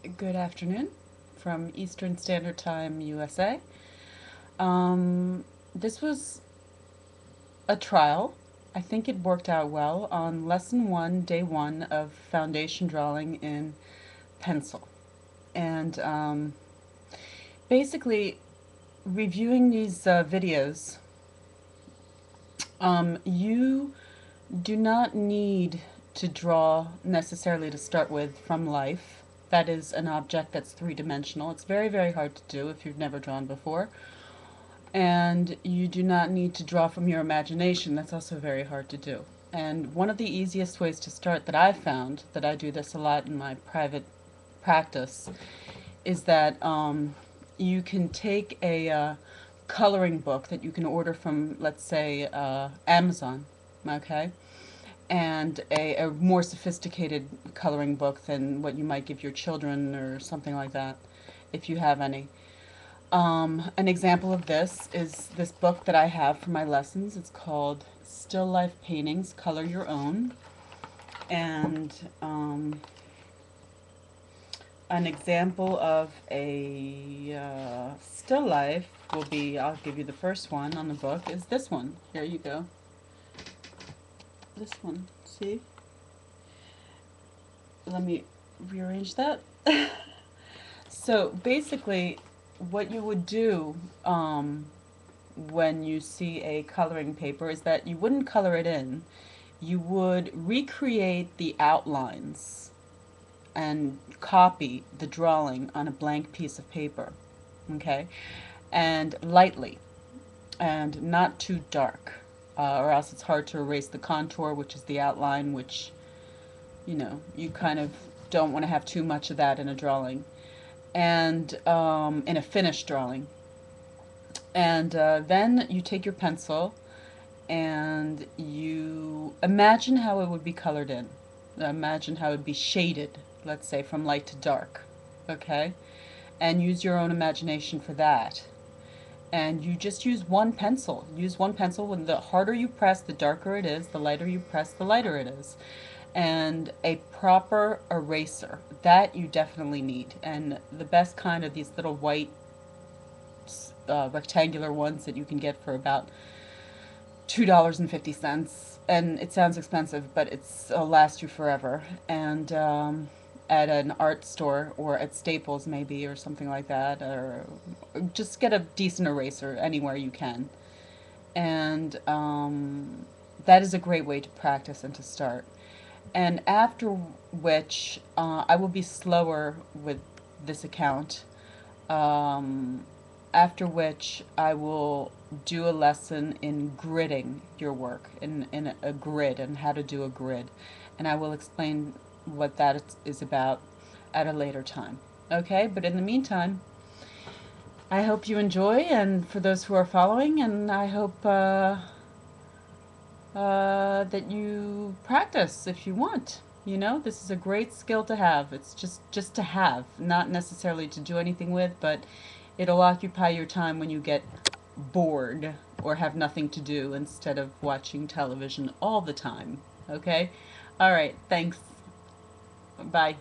Good afternoon from Eastern Standard Time, USA. This was a trial. I think it worked out well on lesson one, day one of foundation drawing in pencil. And basically, reviewing these videos, you do not need to draw necessarily to start with from life. That is an object that's three-dimensional. It's very, very hard to do if you've never drawn before. And you do not need to draw from your imagination. That's also very hard to do. And one of the easiest ways to start that I've found, that I do this a lot in my private practice, is that you can take a coloring book that you can order from, let's say, Amazon, okay? And a more sophisticated coloring book than what you might give your children or something like that, if you have any. An example of this is this book that I have for my lessons. It's called Still Life Paintings, Color Your Own. And an example of a still life will be, I'll give you the first one on the book, is this one. Here you go. This one, see? Let me rearrange that. So basically, what you would do when you see a coloring paper is that you wouldn't color it in. You would recreate the outlines and copy the drawing on a blank piece of paper, okay? And lightly, and not too dark, or else it's hard to erase the contour, which is the outline, which, you know, you kind of don't want to have too much of that in a drawing. And in a finished drawing. And then you take your pencil and you imagine how it would be colored in. Imagine how it would be shaded, let's say, from light to dark, okay? And use your own imagination for that. And you just use one pencil. Use one pencil. When the harder you press, the darker it is. The lighter you press, the lighter it is. And a proper eraser. That you definitely need. And the best kind of these little white rectangular ones that you can get for about $2.50. And it sounds expensive, but it'll last you forever. And at an art store or at Staples maybe or something like that, or just get a decent eraser anywhere you can. And that is a great way to practice and to start. And after which, I will be slower with this account. After which, I will do a lesson in gridding your work, in a grid, and how to do a grid. And I will explain what that is about at a later time. Okay, but in the meantime, I hope you enjoy, and for those who are following, and I hope that you practice if you want. You know, this is a great skill to have. It's just to have, not necessarily to do anything with, but it'll occupy your time when you get bored or have nothing to do instead of watching television all the time. Okay? All right, thanks. Bye.